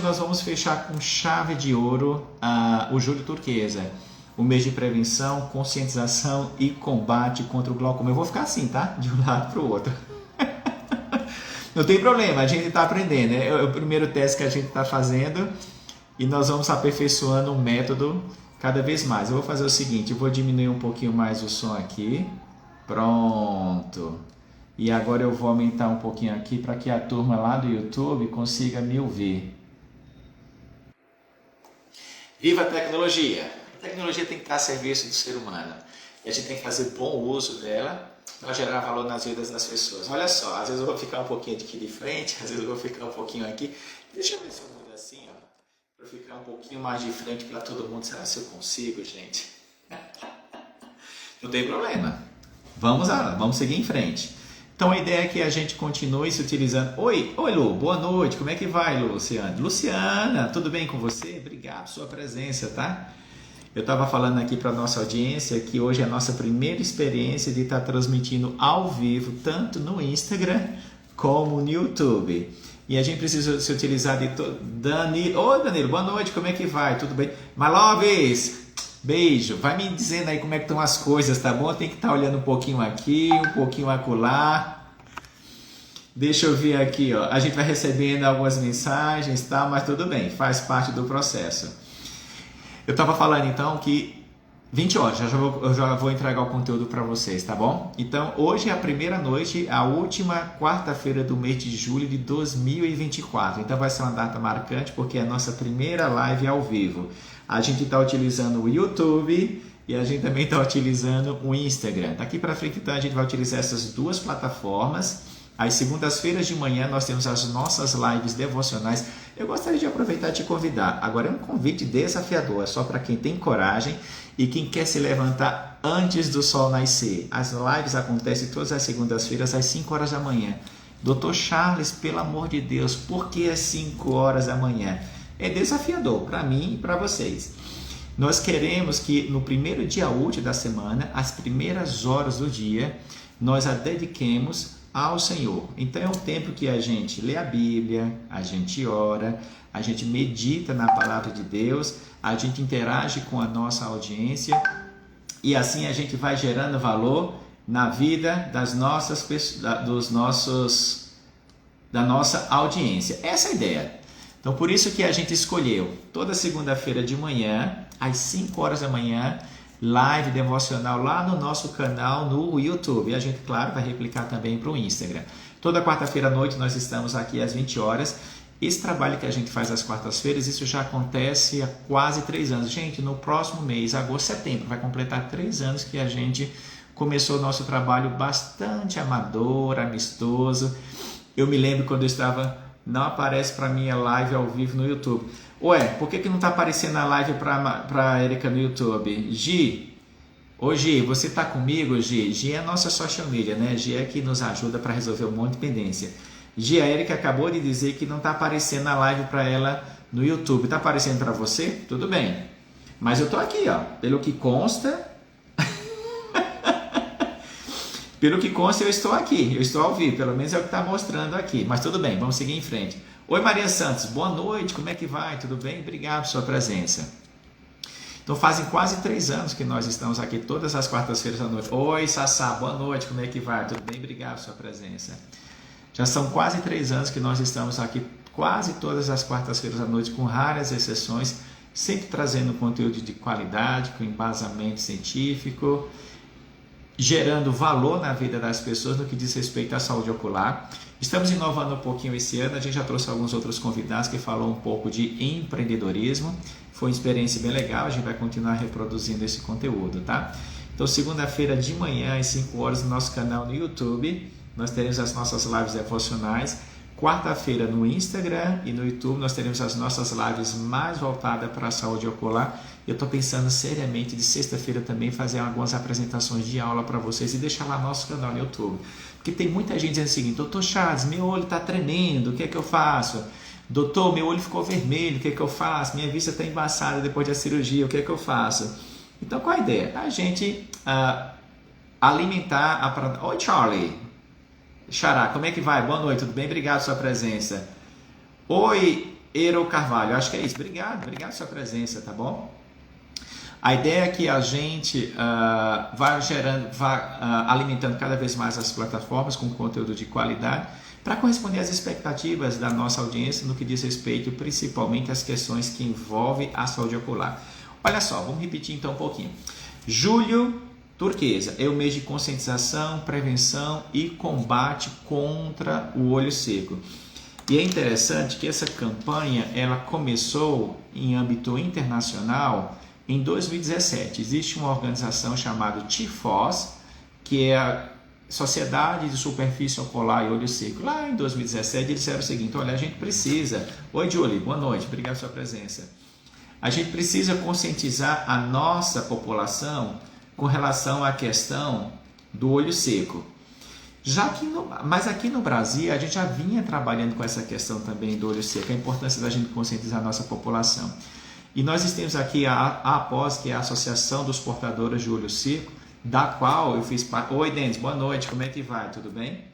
Nós vamos fechar com chave de ouro o Julho Turquesa, o mês de prevenção, conscientização e combate contra o glaucoma. Eu vou ficar assim, tá? De um lado para o outro. Não tem problema, a gente está aprendendo. É o primeiro teste que a gente está fazendo e nós vamos aperfeiçoando o método cada vez mais. Eu vou fazer o seguinte, eu vou diminuir um pouquinho mais o som aqui. Pronto. E agora eu vou aumentar um pouquinho aqui para que a turma lá do YouTube consiga me ouvir. Viva a tecnologia! A tecnologia tem que estar a serviço do ser humano. E a gente tem que fazer bom uso dela para gerar valor nas vidas das pessoas. Olha só, às vezes eu vou ficar um pouquinho aqui de frente, às vezes eu vou ficar um pouquinho aqui. Deixa eu ver se eu mudo assim, ó, para ficar um pouquinho mais de frente para todo mundo. Será que eu consigo, gente? Não tem problema. Vamos lá, vamos seguir em frente. Então a ideia é que a gente continue se utilizando. Oi Lu, boa noite, como é que vai, Luciana? Luciana, tudo bem com você? Obrigado por sua presença, tá? Eu estava falando aqui para a nossa audiência que hoje é a nossa primeira experiência de estar transmitindo ao vivo, tanto no Instagram como no YouTube. E a gente precisa se utilizar de todo. Oi Danilo, boa noite, como é que vai? Tudo bem? Maloves! Beijo, vai me dizendo aí como é que estão as coisas, tá bom? Tem que estar olhando um pouquinho aqui, um pouquinho acolá. Deixa eu ver aqui, ó. A gente vai recebendo algumas mensagens, tá? Mas tudo bem, faz parte do processo. Eu estava falando então que 20 horas, eu já vou entregar o conteúdo para vocês, tá bom? Então, hoje é a primeira noite, a última quarta-feira do mês de julho de 2024. Então, vai ser uma data marcante porque é a nossa primeira live ao vivo. A gente está utilizando o YouTube e a gente também está utilizando o Instagram. Daqui para frente, então, a gente vai utilizar essas duas plataformas. Às segundas-feiras de manhã, nós temos as nossas lives devocionais. Eu gostaria de aproveitar e te convidar. Agora é um convite desafiador, é só para quem tem coragem e quem quer se levantar antes do sol nascer. As lives acontecem todas as segundas-feiras às 5 horas da manhã. Dr. Charles, pelo amor de Deus, por que às 5 horas da manhã? É desafiador para mim e para vocês. Nós queremos que no primeiro dia útil da semana, as primeiras horas do dia, nós a dediquemos ao Senhor. Então é um tempo que a gente lê a Bíblia, a gente ora, a gente medita na palavra de Deus, a gente interage com a nossa audiência e assim a gente vai gerando valor na vida das nossas da nossa audiência. Essa é a ideia. Então por isso que a gente escolheu toda segunda-feira de manhã, às 5 horas da manhã, live devocional lá no nosso canal no YouTube. E a gente, claro, vai replicar também para o Instagram. Toda quarta-feira à noite nós estamos aqui às 20 horas. Esse trabalho que a gente faz às quartas-feiras, isso já acontece há quase 3 anos. Gente, no próximo mês, agosto, setembro, vai completar 3 anos que a gente começou o nosso trabalho bastante amador, amistoso. Eu me lembro quando eu estava... Não aparece para mim a live ao vivo no YouTube. Ué, por que não está aparecendo a live para a Erika no YouTube? Gi, ô Gi, você está comigo, Gi? Gi é a nossa social media, né? Gi é que nos ajuda para resolver um monte de pendência. Gi, a Erika acabou de dizer que não está aparecendo a live para ela no YouTube. Está aparecendo para você? Tudo bem. Mas eu estou aqui, ó. Pelo que consta... Pelo que consta, eu estou aqui, eu estou ao vivo, pelo menos é o que está mostrando aqui, mas tudo bem, vamos seguir em frente. Oi Maria Santos, boa noite, como é que vai? Tudo bem? Obrigado por sua presença. Então fazem quase 3 anos que nós estamos aqui todas as quartas-feiras à noite. Oi Sassá, boa noite, como é que vai? Tudo bem? Obrigado por sua presença. Já são quase 3 anos que nós estamos aqui quase todas as quartas-feiras à noite, com raras exceções, sempre trazendo conteúdo de qualidade, com embasamento científico, gerando valor na vida das pessoas no que diz respeito à saúde ocular. Estamos inovando um pouquinho esse ano, a gente já trouxe alguns outros convidados que falam um pouco de empreendedorismo. Foi uma experiência bem legal, a gente vai continuar reproduzindo esse conteúdo, tá? Então, segunda-feira de manhã, às 5 horas, no nosso canal no YouTube, nós teremos as nossas lives devocionais. Quarta-feira no Instagram e no YouTube nós teremos as nossas lives mais voltadas para a saúde ocular. Eu estou pensando seriamente de sexta-feira também fazer algumas apresentações de aula para vocês e deixar lá no nosso canal no YouTube. Porque tem muita gente dizendo o seguinte: doutor Charles, meu olho está tremendo, o que é que eu faço? Doutor, meu olho ficou vermelho, o que é que eu faço? Minha vista está embaçada depois da cirurgia, o que é que eu faço? Então qual a ideia? A gente alimentar a... Oi Charlie! Xará, como é que vai? Boa noite, tudo bem? Obrigado pela sua presença. Oi, Eero Carvalho, acho que é isso. Obrigado pela sua presença, tá bom? A ideia é que a gente vá alimentando cada vez mais as plataformas com conteúdo de qualidade para corresponder às expectativas da nossa audiência no que diz respeito principalmente às questões que envolvem a saúde ocular. Olha só, vamos repetir então um pouquinho. Julho, turquesa, é o mês de conscientização, prevenção e combate contra o olho seco. E é interessante que essa campanha ela começou em âmbito internacional em 2017. Existe uma organização chamada TIFOS, que é a Sociedade de Superfície Ocular e Olho Seco. Lá em 2017 eles disseram o seguinte: olha, a gente precisa... Oi, Julie, boa noite, obrigado pela sua presença. A gente precisa conscientizar a nossa população com relação à questão do olho seco. Mas aqui no Brasil a gente já vinha trabalhando com essa questão também do olho seco, a importância da gente conscientizar a nossa população. E nós temos aqui a APOS, que é a Associação dos Portadores de Olho Seco, da qual eu fiz parte. Oi, Denis, boa noite, como é que vai? Tudo bem?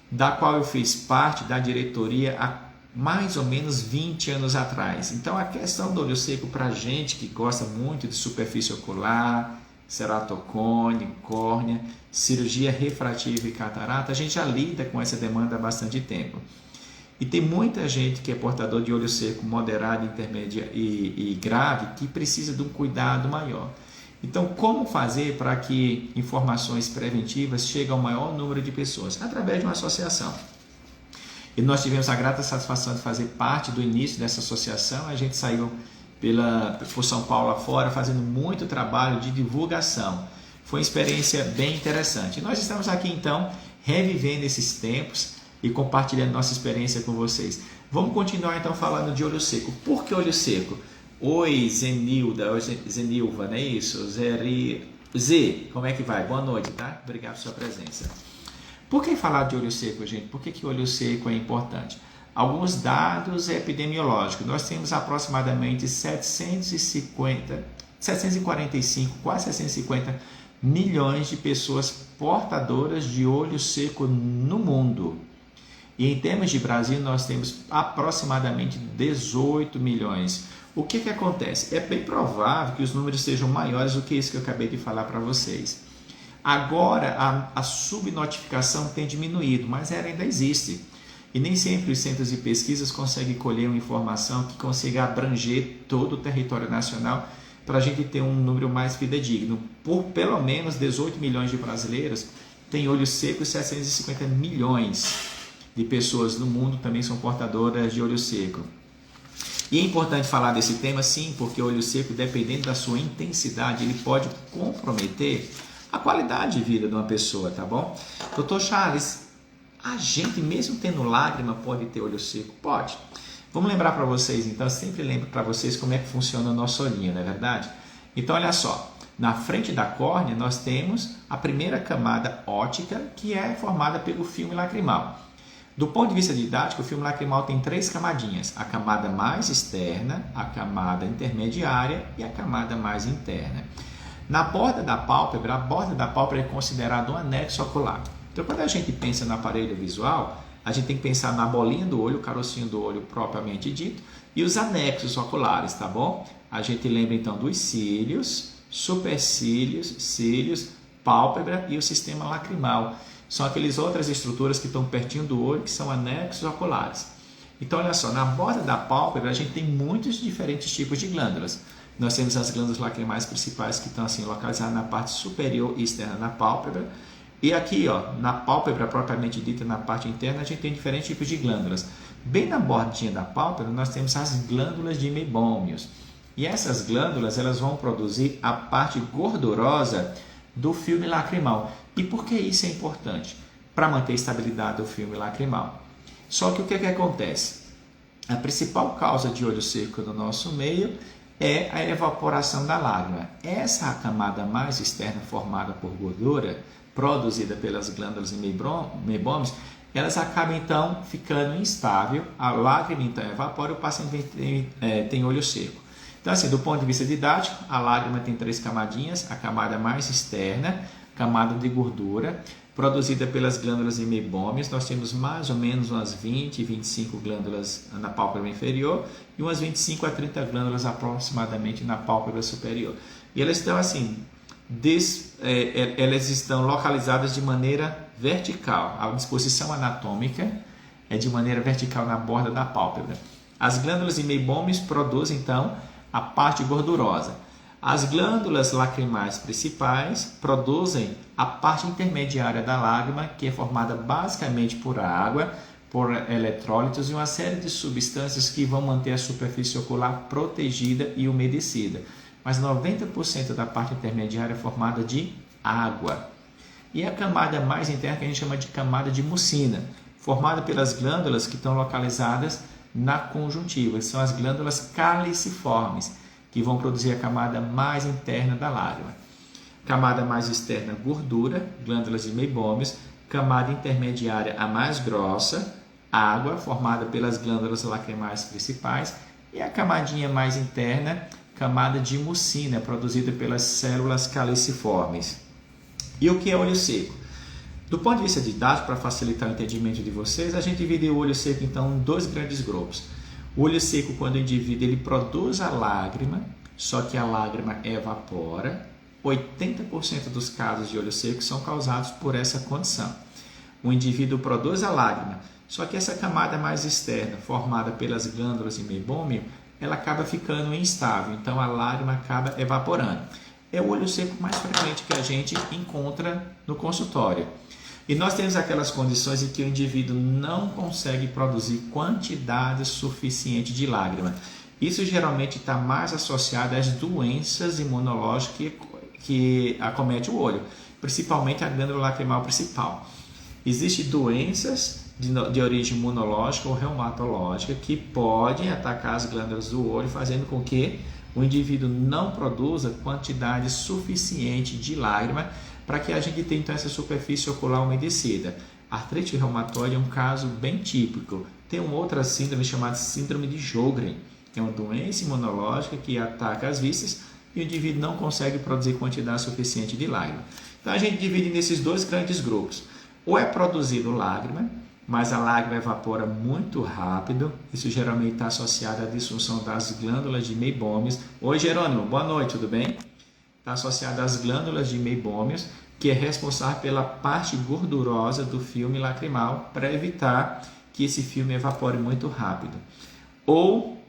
Da qual eu fiz parte da diretoria há mais ou menos 20 anos atrás. Então, a questão do olho seco para a gente que gosta muito de superfície ocular, ceratocone, córnea, cirurgia refrativa e catarata, a gente já lida com essa demanda há bastante tempo. E tem muita gente que é portador de olho seco moderado, intermédio e grave que precisa de um cuidado maior. Então, como fazer para que informações preventivas cheguem ao maior número de pessoas? Através de uma associação. E nós tivemos a grata satisfação de fazer parte do início dessa associação. A gente saiu por São Paulo afora fazendo muito trabalho de divulgação. Foi uma experiência bem interessante. E nós estamos aqui então revivendo esses tempos e compartilhando nossa experiência com vocês. Vamos continuar então falando de olho seco. Por que olho seco? Oi, Zenilva, não é isso? Z, como é que vai? Boa noite, tá? Obrigado pela sua presença. Por que falar de olho seco, gente? Por que olho seco é importante? Alguns dados epidemiológicos. Nós temos aproximadamente 745, quase 750 milhões de pessoas portadoras de olho seco no mundo. E em termos de Brasil, nós temos aproximadamente 18 milhões. O que acontece? É bem provável que os números sejam maiores do que isso que eu acabei de falar para vocês. Agora, a subnotificação tem diminuído, mas ela ainda existe. E nem sempre os centros de pesquisas conseguem colher uma informação que consiga abranger todo o território nacional para a gente ter um número mais fidedigno. Por pelo menos 18 milhões de brasileiros têm olho seco e 750 milhões de pessoas no mundo também são portadoras de olho seco. E é importante falar desse tema, sim, porque o olho seco, dependendo da sua intensidade, ele pode comprometer a qualidade de vida de uma pessoa, tá bom? Dr. Charles, a gente mesmo tendo lágrima pode ter olho seco? Pode. Vamos lembrar para vocês, então, eu sempre lembro para vocês como é que funciona o nosso olhinho, não é verdade? Então, olha só, na frente da córnea nós temos a primeira camada óptica, que é formada pelo filme lacrimal. Do ponto de vista didático, o filme lacrimal tem 3 camadinhas, a camada mais externa, a camada intermediária e a camada mais interna. Na borda da pálpebra, a borda da pálpebra é considerada um anexo ocular. Então, quando a gente pensa no aparelho visual, a gente tem que pensar na bolinha do olho, o carocinho do olho propriamente dito, e os anexos oculares, tá bom? A gente lembra então dos cílios, supercílios, cílios, pálpebra e o sistema lacrimal. São aquelas outras estruturas que estão pertinho do olho, que são anexos oculares. Então, olha só, na borda da pálpebra a gente tem muitos diferentes tipos de glândulas. Nós temos as glândulas lacrimais principais que estão assim localizadas na parte superior e externa da pálpebra. E aqui, ó, na pálpebra propriamente dita, na parte interna, a gente tem diferentes tipos de glândulas. Bem na bordinha da pálpebra, nós temos as glândulas de meibômios. E essas glândulas, elas vão produzir a parte gordurosa do filme lacrimal. E por que isso é importante? Para manter a estabilidade do filme lacrimal. Só que o que acontece? A principal causa de olho seco no nosso meio é a evaporação da lágrima. Essa camada mais externa formada por gordura, produzida pelas glândulas e meibômios, elas acabam então ficando instável, a lágrima então evapora e o paciente tem olho seco. Então assim, do ponto de vista didático, a lágrima tem 3 camadinhas, a camada mais externa, camada de gordura, produzida pelas glândulas imebômias. Nós temos mais ou menos umas 20, 25 glândulas na pálpebra inferior e umas 25 a 30 glândulas aproximadamente na pálpebra superior. E elas estão assim, elas estão localizadas de maneira vertical. A disposição anatômica é de maneira vertical na borda da pálpebra. As glândulas imebômias produzem então a parte gordurosa. As glândulas lacrimais principais produzem a parte intermediária da lágrima, que é formada basicamente por água, por eletrólitos e uma série de substâncias que vão manter a superfície ocular protegida e umedecida. Mas 90% da parte intermediária é formada de água. E a camada mais interna, que a gente chama de camada de mucina, formada pelas glândulas que estão localizadas na conjuntiva, que são as glândulas caliciformes, que vão produzir a camada mais interna da lágrima. Camada mais externa, gordura, glândulas imebômias. Camada intermediária, a mais grossa, água, formada pelas glândulas lacrimais principais. E a camadinha mais interna, camada de mucina, produzida pelas células caliciformes. E o que é olho seco? Do ponto de vista didático, para facilitar o entendimento de vocês, a gente divide o olho seco então em dois grandes grupos. O olho seco, quando o indivíduo ele produz a lágrima, só que a lágrima evapora. 80% dos casos de olho seco são causados por essa condição. O indivíduo produz a lágrima, só que essa camada mais externa, formada pelas glândulas imebômio, ela acaba ficando instável, então a lágrima acaba evaporando. É o olho seco mais frequente que a gente encontra no consultório. E nós temos aquelas condições em que o indivíduo não consegue produzir quantidade suficiente de lágrima. Isso geralmente está mais associado às doenças imunológicas que acometem o olho, principalmente a glândula lacrimal principal. Existem doenças de origem imunológica ou reumatológica que podem atacar as glândulas do olho, fazendo com que o indivíduo não produza quantidade suficiente de lágrima para que a gente tenha então essa superfície ocular umedecida. A artrite reumatoide é um caso bem típico. Tem uma outra síndrome chamada síndrome de Sjögren, que é uma doença imunológica que ataca as vísceras e o indivíduo não consegue produzir quantidade suficiente de lágrima. Então a gente divide nesses dois grandes grupos. Ou é produzido lágrima, mas a lágrima evapora muito rápido. Isso geralmente está associado à disfunção das glândulas de meibômios. Oi, Jerônimo, boa noite, tudo bem? Está associado às glândulas de meibômios, que é responsável pela parte gordurosa do filme lacrimal, para evitar que esse filme evapore muito rápido. Ou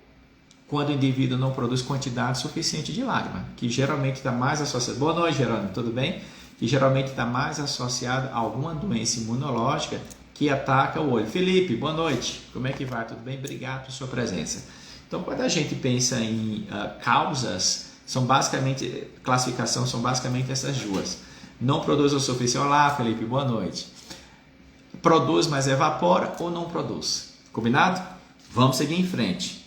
quando o indivíduo não produz quantidade suficiente de lágrima, que geralmente está mais associado... Boa noite, Jerônimo, tudo bem? Que geralmente está mais associado a alguma doença imunológica que ataca o olho. Felipe, boa noite. Como é que vai? Tudo bem? Obrigado por sua presença. Então, quando a gente pensa em causas, classificação são basicamente essas duas. Não produz o suficiente. Olá, Felipe, boa noite. Produz, mas evapora ou não produz? Combinado? Vamos seguir em frente.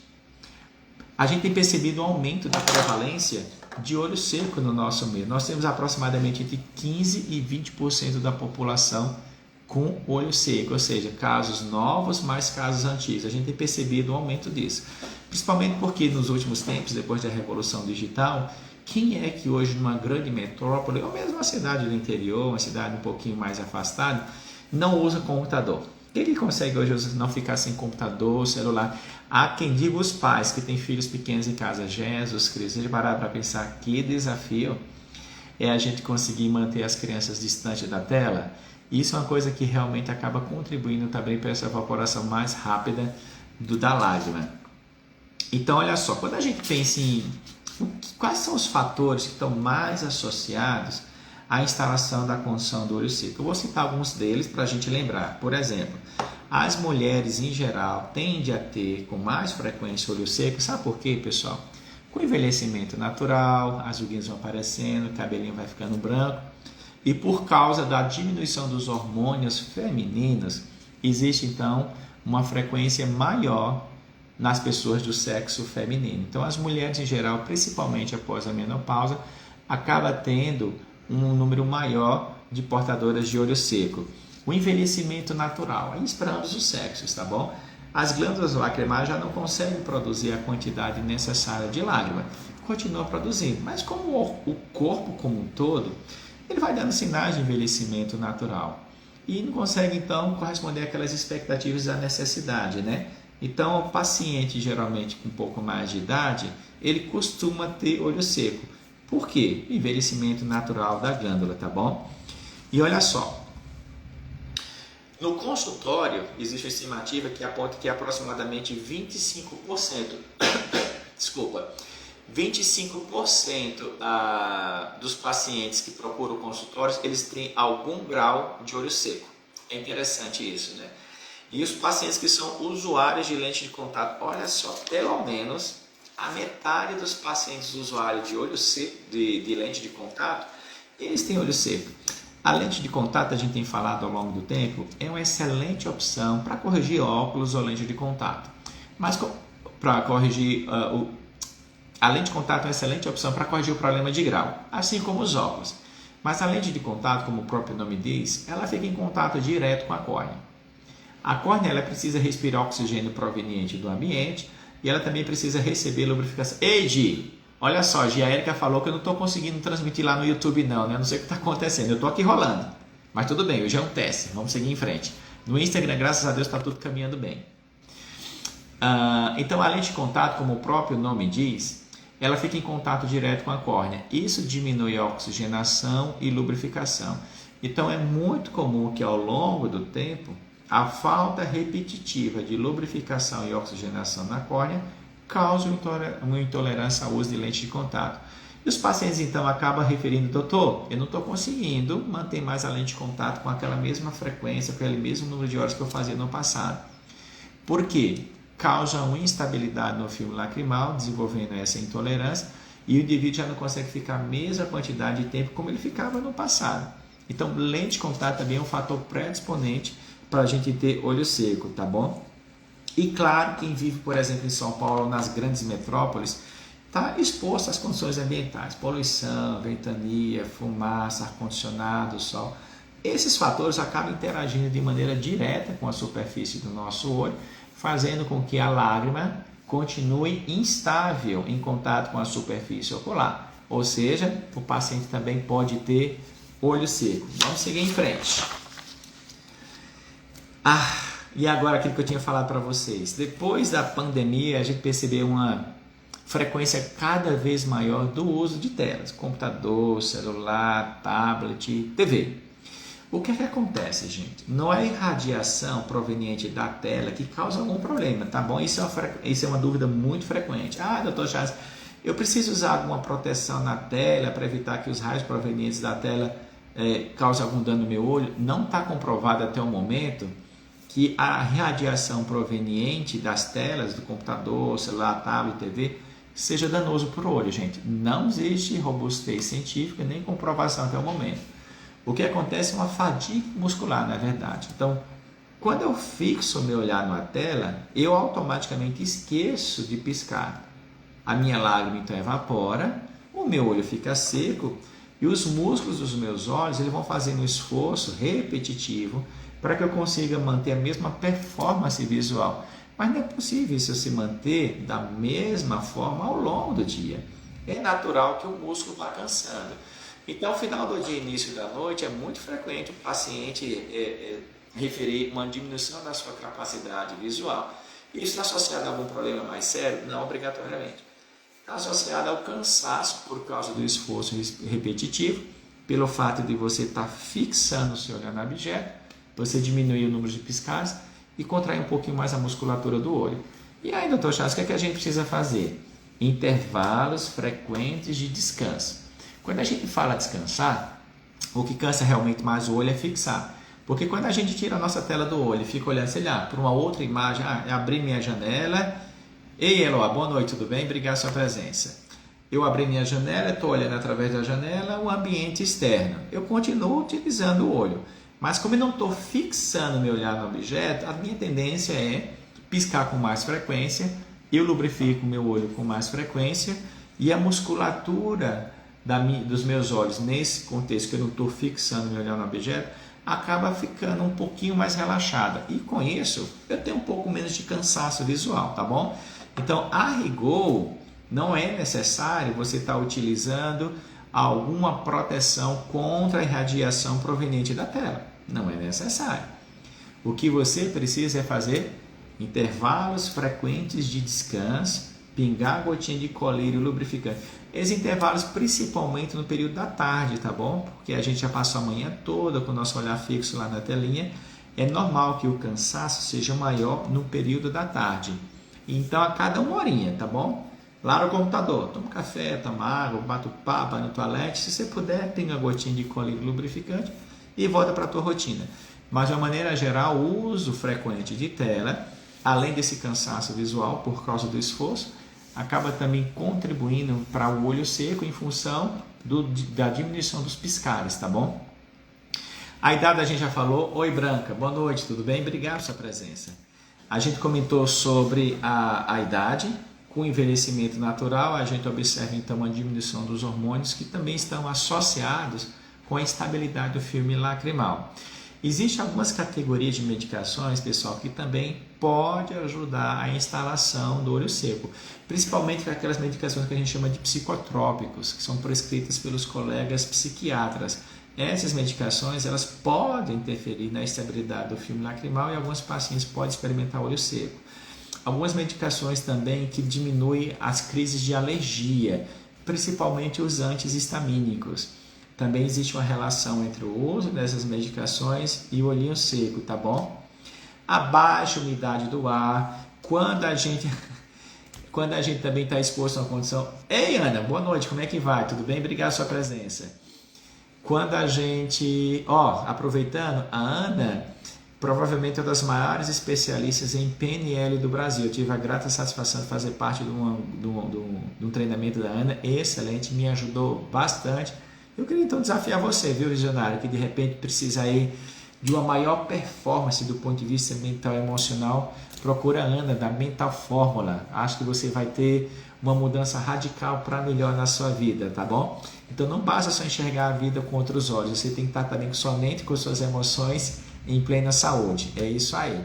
A gente tem percebido um aumento da prevalência de olho seco no nosso meio. Nós temos aproximadamente entre 15% e 20% da população com olho seco, ou seja, casos novos mais casos antigos. A gente tem percebido um aumento disso. Principalmente porque nos últimos tempos, depois da revolução digital, quem é que hoje numa grande metrópole, ou mesmo uma cidade do interior, uma cidade um pouquinho mais afastada, não usa computador? Quem que consegue hoje não ficar sem computador, celular? Há quem diga os pais que têm filhos pequenos em casa. Jesus Cristo, se a gente parar para pensar que desafio é a gente conseguir manter as crianças distantes da tela. Isso é uma coisa que realmente acaba contribuindo também para essa evaporação mais rápida da lágrima. Então, olha só, quando a gente pensa em quais são os fatores que estão mais associados à instalação da condição do olho seco, eu vou citar alguns deles para a gente lembrar. Por exemplo, as mulheres em geral tendem a ter com mais frequência olho seco. Sabe por quê, pessoal? Com o envelhecimento natural, as ruguinhas vão aparecendo, o cabelinho vai ficando branco. E por causa da diminuição dos hormônios femininos, existe então uma frequência maior nas pessoas do sexo feminino. Então as mulheres em geral, principalmente após a menopausa, acaba tendo um número maior de portadoras de olho seco. O envelhecimento natural, aí para ambos os sexos, tá bom? As glândulas lacrimais já não conseguem produzir a quantidade necessária de lágrima, continua produzindo, mas como o corpo como um todo, ele vai dando sinais de envelhecimento natural. e não consegue então corresponder àquelas expectativas da necessidade, né? Então, o paciente geralmente com um pouco mais de idade, ele costuma ter olho seco. Por quê? Envelhecimento natural da glândula, tá bom? E olha só, no consultório existe uma estimativa que aponta que aproximadamente 25%, desculpa, 25% dos pacientes que procuram consultórios, eles têm algum grau de olho seco. É interessante isso, né? E os pacientes que são usuários de lente de contato, olha só, pelo menos a metade dos pacientes usuários de olho seco, de lente de contato, eles têm olho seco. A lente de contato, a gente tem falado ao longo do tempo, é uma excelente opção para corrigir óculos ou lente de contato. Mas para corrigir a lente de contato é uma excelente opção para corrigir o problema de grau, assim como os óculos. Mas a lente de contato, como o próprio nome diz, ela fica em contato direto com a córnea. A córnea ela precisa respirar oxigênio proveniente do ambiente e ela também precisa receber lubrificação. Ei, Gi, olha só, Gi, a Erika falou que eu não estou conseguindo transmitir lá no YouTube não, né? Eu não sei o que está acontecendo, eu estou aqui rolando. Mas tudo bem, hoje é um teste, vamos seguir em frente. No Instagram, graças a Deus, está tudo caminhando bem. Então, a lente de contato, como o próprio nome diz, ela fica em contato direto com a córnea. Isso diminui a oxigenação e lubrificação. Então, é muito comum que ao longo do tempo, a falta repetitiva de lubrificação e oxigenação na córnea cause uma intolerância ao uso de lente de contato. E os pacientes então acabam referindo, doutor, eu não estou conseguindo manter mais a lente de contato com aquela mesma frequência, com aquele mesmo número de horas que eu fazia no passado. Por quê? Causa uma instabilidade no filme lacrimal, desenvolvendo essa intolerância, e o indivíduo já não consegue ficar a mesma quantidade de tempo como ele ficava no passado. Então, lente de contato também é um fator predisponente para a gente ter olho seco, tá bom? E claro, quem vive, por exemplo, em São Paulo ou nas grandes metrópoles, está exposto às condições ambientais, poluição, ventania, fumaça, ar-condicionado, sol. Esses fatores acabam interagindo de maneira direta com a superfície do nosso olho, fazendo com que a lágrima continue instável em contato com a superfície ocular. Ou seja, o paciente também pode ter olho seco. Vamos seguir em frente. E agora aquilo que eu tinha falado para vocês. Depois da pandemia, a gente percebeu uma frequência cada vez maior do uso de telas. Computador, celular, tablet, TV. O que é que acontece, gente? Não é irradiação proveniente da tela que causa algum problema, tá bom? Isso é uma dúvida muito frequente. Doutor Charles, eu preciso usar alguma proteção na tela para evitar que os raios provenientes da tela causem algum dano no meu olho? Não está comprovado até o momento que a radiação proveniente das telas do computador, celular, tablet, TV seja danoso para o olho, gente. Não existe robustez científica nem comprovação até o momento. O que acontece é uma fadiga muscular, na verdade. Então, quando eu fixo o meu olhar na tela, eu automaticamente esqueço de piscar. A minha lágrima então evapora, o meu olho fica seco e os músculos dos meus olhos eles vão fazendo um esforço repetitivo para que eu consiga manter a mesma performance visual. Mas não é possível isso se manter da mesma forma ao longo do dia. É natural que o músculo vá cansando. Então, no final do dia e início da noite, é muito frequente o paciente referir uma diminuição da sua capacidade visual. Isso está associado a algum problema mais sério? Não obrigatoriamente. Está associado ao cansaço por causa do esforço repetitivo, pelo fato de você estar fixando o seu olhar no objeto, você diminuir o número de piscadas e contrair um pouquinho mais a musculatura do olho. E aí, doutor Charles, o que é que a gente precisa fazer? Intervalos frequentes de descanso. Quando a gente fala descansar, o que cansa realmente mais o olho é fixar. Porque quando a gente tira a nossa tela do olho e fica olhando, sei lá, para uma outra imagem, abri minha janela. Ei, Eloá, boa noite, tudo bem? Obrigado pela sua presença. Eu abri minha janela, estou olhando através da janela o ambiente externo. Eu continuo utilizando o olho. Mas como eu não estou fixando meu olhar no objeto, a minha tendência é piscar com mais frequência, eu lubrifico meu olho com mais frequência e a musculatura dos meus olhos, nesse contexto que eu não estou fixando meu olhar no objeto, acaba ficando um pouquinho mais relaxada. E com isso, eu tenho um pouco menos de cansaço visual, tá bom? Então, a rigor, não é necessário você estar utilizando alguma proteção contra a irradiação proveniente da tela. Não é necessário. O que você precisa é fazer intervalos frequentes de descanso, pingar gotinha de colírio lubrificante. Esses intervalos principalmente no período da tarde, tá bom? Porque a gente já passou a manhã toda com o nosso olhar fixo lá na telinha. É normal que o cansaço seja maior no período da tarde. Então, a cada 1 horinha, tá bom? Lá no computador, toma um café, toma água, bate o papo no toalete. Se você puder, tem uma gotinha de colírio lubrificante e volta para a tua rotina. Mas, de uma maneira geral, o uso frequente de tela, além desse cansaço visual por causa do esforço, acaba também contribuindo para o olho seco em função da diminuição dos piscares, tá bom? A idade a gente já falou. Oi, Branca, boa noite, tudo bem? Obrigado pela sua presença. A gente comentou sobre a idade. Com o envelhecimento natural, a gente observa então uma diminuição dos hormônios que também estão associados com a instabilidade do filme lacrimal. Existem algumas categorias de medicações, pessoal, que também pode ajudar a instalação do olho seco, principalmente aquelas medicações que a gente chama de psicotrópicos, que são prescritas pelos colegas psiquiatras. Essas medicações elas podem interferir na estabilidade do filme lacrimal e alguns pacientes podem experimentar olho seco. Algumas medicações também que diminuem as crises de alergia, principalmente os antihistamínicos. Também existe uma relação entre o uso dessas medicações e o olhinho seco, tá bom? A baixa umidade do ar, quando a gente também está exposto a uma condição... Ei, Ana, boa noite, como é que vai? Tudo bem? Obrigado pela sua presença. Quando a gente... aproveitando, a Ana provavelmente é uma das maiores especialistas em PNL do Brasil. Eu tive a grata satisfação de fazer parte de um treinamento da Ana, excelente, me ajudou bastante. Eu queria então desafiar você, viu, visionário, que de repente precisa aí de uma maior performance do ponto de vista mental e emocional. Procura a Ana da Mental Fórmula. Acho que você vai ter uma mudança radical para melhor na sua vida, tá bom? Então não basta só enxergar a vida com outros olhos, você tem que estar também com sua mente, com suas emoções em plena saúde. É isso aí.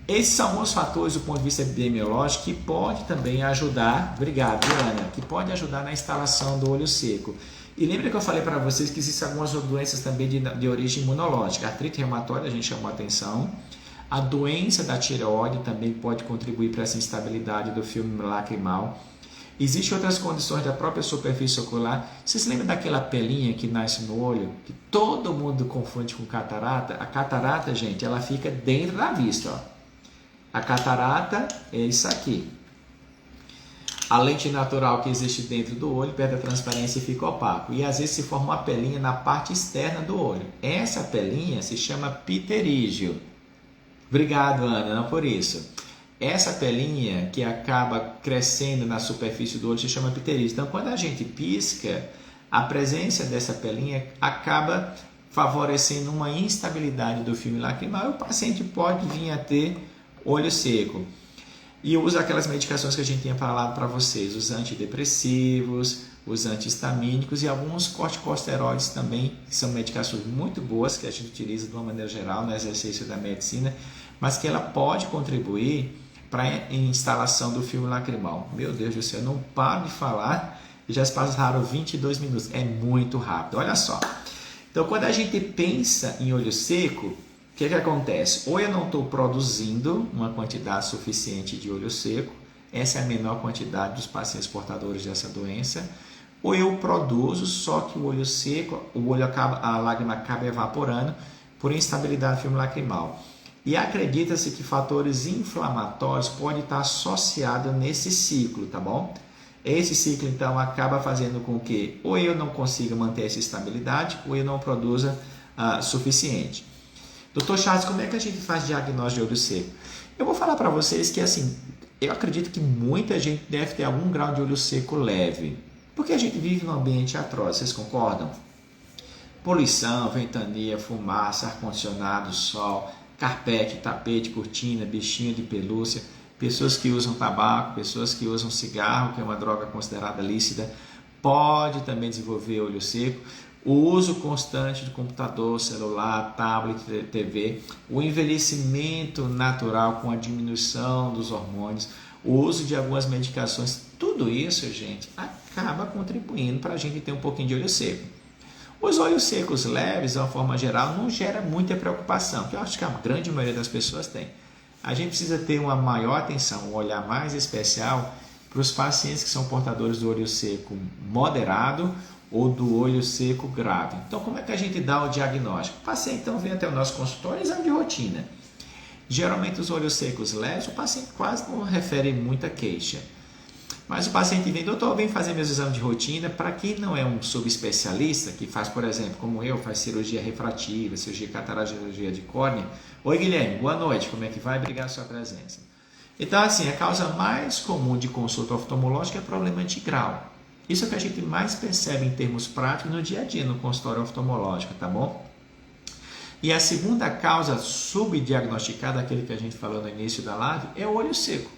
Esses são os fatores do ponto de vista epidemiológico que pode também ajudar, obrigado, Ana, que pode ajudar na instalação do olho seco. E lembra que eu falei para vocês que existem algumas doenças também de origem imunológica. A artrite reumatoide, a gente chamou a atenção. A doença da tireoide também pode contribuir para essa instabilidade do filme lacrimal. Existem outras condições da própria superfície ocular. Vocês lembram daquela pelinha que nasce no olho? Que todo mundo confunde com catarata? A catarata, gente, ela fica dentro da vista. Ó. A catarata é isso aqui. A lente natural que existe dentro do olho perde a transparência e fica opaco. E às vezes se forma uma pelinha na parte externa do olho. Essa pelinha se chama pterígio. Obrigado, Ana, não por isso. Essa pelinha que acaba crescendo na superfície do olho se chama pterígio. Então, quando a gente pisca, a presença dessa pelinha acaba favorecendo uma instabilidade do filme lacrimal e o paciente pode vir a ter olho seco. E usa aquelas medicações que a gente tinha falado para vocês, os antidepressivos, os antihistamínicos e alguns corticosteroides também, que são medicações muito boas que a gente utiliza de uma maneira geral no exercício da medicina, mas que ela pode contribuir para a instalação do filme lacrimal. Meu Deus do céu, eu não paro de falar e já se passaram 22 minutos, é muito rápido, olha só. Então, quando a gente pensa em olho seco, o que acontece? Ou eu não estou produzindo uma quantidade suficiente de olho seco, essa é a menor quantidade dos pacientes portadores dessa doença, ou eu produzo, só que o olho seco, a lágrima acaba evaporando por instabilidade do filme lacrimal. E acredita-se que fatores inflamatórios podem estar associados nesse ciclo, tá bom? Esse ciclo, então, acaba fazendo com que ou eu não consiga manter essa estabilidade, ou eu não produza suficiente. Dr. Charles, como é que a gente faz diagnóstico de olho seco? Eu vou falar para vocês que, assim, eu acredito que muita gente deve ter algum grau de olho seco leve, porque a gente vive num ambiente atroz, vocês concordam? Poluição, ventania, fumaça, ar-condicionado, sol, carpete, tapete, cortina, bichinho de pelúcia, pessoas que usam tabaco, pessoas que usam cigarro, que é uma droga considerada lícita, pode também desenvolver olho seco. O uso constante de computador, celular, tablet, TV, o envelhecimento natural com a diminuição dos hormônios, o uso de algumas medicações, tudo isso, gente, acaba contribuindo para a gente ter um pouquinho de olho seco. Os olhos secos leves, de uma forma geral, não gera muita preocupação, que eu acho que a grande maioria das pessoas tem. A gente precisa ter uma maior atenção, um olhar mais especial para os pacientes que são portadores do olho seco moderado ou do olho seco grave. Então, como é que a gente dá o diagnóstico? O paciente então vem até o nosso consultório, exame de rotina. Geralmente os olhos secos leves, o paciente quase não refere muita queixa. Mas o paciente vem, doutor, vem fazer meus exames de rotina. Para quem não é um subespecialista, que faz, por exemplo, como eu, faz cirurgia refrativa, cirurgia catarata, cirurgia de córnea. Oi, Guilherme, boa noite, como é que vai? Obrigado pela sua presença. Então, assim, a causa mais comum de consulta oftalmológica é problema antigral. Isso é o que a gente mais percebe em termos práticos no dia a dia no consultório oftalmológico, tá bom? E a segunda causa subdiagnosticada, aquele que a gente falou no início da live, é o olho seco.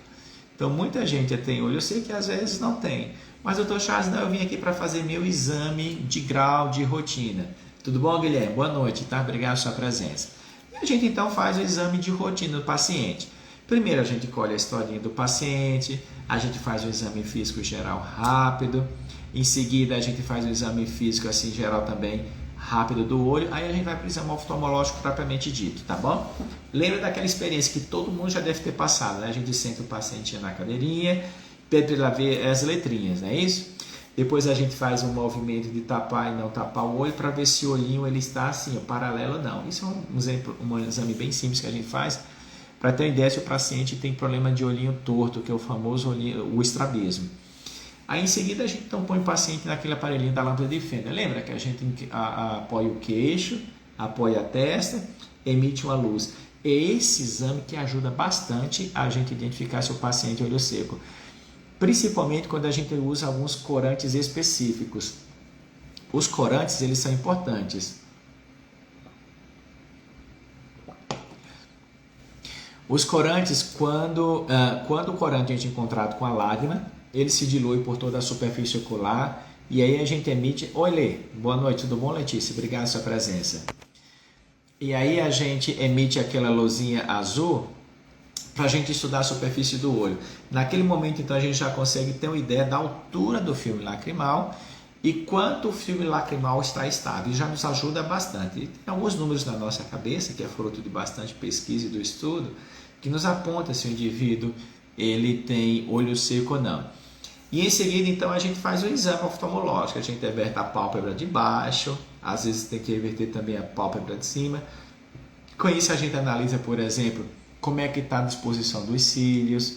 Então, muita gente tem olho seco e às vezes não tem. Mas, doutor Charles, não, eu vim aqui para fazer meu exame de grau de rotina. Tudo bom, Guilherme? Boa noite, tá? Obrigado pela sua presença. E a gente, então, faz o exame de rotina do paciente. Primeiro, a gente colhe a historinha do paciente, a gente faz o exame físico geral rápido. Em seguida, a gente faz o exame físico, assim, geral também, rápido do olho, aí a gente vai para o exame oftalmológico propriamente dito, tá bom? Lembra daquela experiência que todo mundo já deve ter passado, né? A gente senta o paciente na cadeirinha, pede para ele ver as letrinhas, não é isso? Depois a gente faz um movimento de tapar e não tapar o olho para ver se o olhinho ele está assim, paralelo ou não. Isso é um exame bem simples que a gente faz para ter uma ideia se o paciente tem problema de olhinho torto, que é o famoso olhinho, o estrabismo. Aí em seguida a gente então põe o paciente naquele aparelhinho da lâmpada de Fender. Lembra que a gente apoia o queixo, apoia a testa, emite uma luz. É esse exame que ajuda bastante a gente identificar se o paciente é olho seco. Principalmente quando a gente usa alguns corantes específicos. Os corantes eles são importantes. Os corantes, quando o corante a gente encontrado com a lágrima, ele se dilui por toda a superfície ocular e aí a gente emite... Oi, Lê, boa noite, tudo bom, Letícia? Obrigado pela sua presença. E aí a gente emite aquela luzinha azul para a gente estudar a superfície do olho. Naquele momento, então, a gente já consegue ter uma ideia da altura do filme lacrimal e quanto o filme lacrimal está estável. E já nos ajuda bastante. E tem alguns números na nossa cabeça, que é fruto de bastante pesquisa e do estudo, que nos aponta se o indivíduo ele tem olho seco ou não. E em seguida, então, a gente faz o exame oftalmológico. A gente reverte a pálpebra de baixo, às vezes tem que reverter também a pálpebra de cima. Com isso, a gente analisa, por exemplo, como é que está a disposição dos cílios,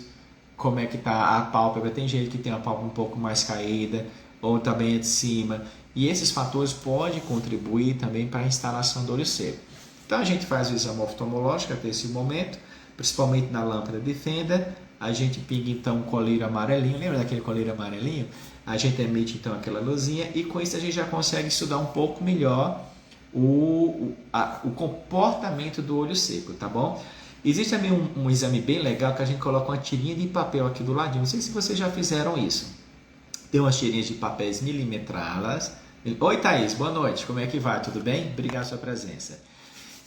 como é que está a pálpebra. Tem gente que tem a pálpebra um pouco mais caída, ou também a de cima. E esses fatores podem contribuir também para a instalação do olho seco. Então, a gente faz o exame oftalmológico até esse momento, principalmente na lâmpada de Fender. A gente pinga então um colírio amarelinho, lembra daquele colírio amarelinho? A gente emite então aquela luzinha e com isso a gente já consegue estudar um pouco melhor o comportamento do olho seco, tá bom? Existe também um exame bem legal que a gente coloca uma tirinha de papel aqui do ladinho, não sei se vocês já fizeram isso. Tem umas tirinhas de papéis milimetradas. Oi, Thaís, boa noite, como é que vai? Tudo bem? Obrigado pela sua presença.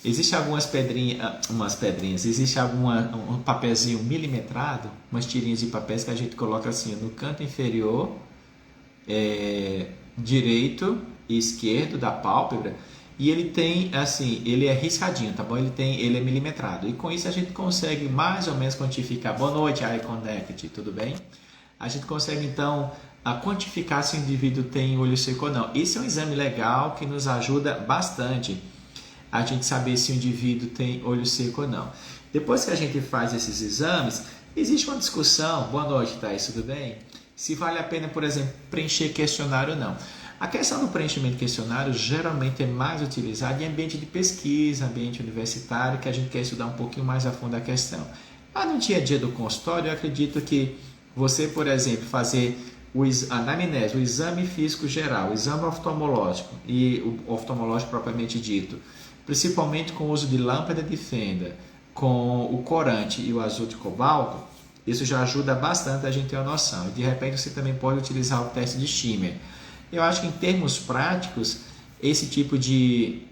Existem algumas pedrinhas, existe um papelzinho milimetrado, umas tirinhas de papéis que a gente coloca assim no canto inferior direito e esquerdo da pálpebra e ele tem assim, ele é riscadinho, tá bom? Ele é milimetrado e com isso a gente consegue mais ou menos quantificar. Boa noite, Eye Connect, tudo bem? A gente consegue então quantificar se o indivíduo tem olho seco ou não. Esse é um exame legal que nos ajuda bastante a gente saber se o indivíduo tem olho seco ou não. Depois que a gente faz esses exames, existe uma discussão, boa noite, Thaís, tudo bem? Se vale a pena, por exemplo, preencher questionário ou não. A questão do preenchimento de questionário geralmente é mais utilizada em ambiente de pesquisa, ambiente universitário, que a gente quer estudar um pouquinho mais a fundo a questão. Mas no dia a dia do consultório, eu acredito que você, por exemplo, fazer a anamnese, o exame físico geral, o exame oftalmológico e o oftalmológico propriamente dito, principalmente com o uso de lâmpada de Fender, com o corante e o azul de cobalto, isso já ajuda bastante a gente ter uma noção. E de repente você também pode utilizar o teste de Schimmer. Eu acho que em termos práticos, esse tipo de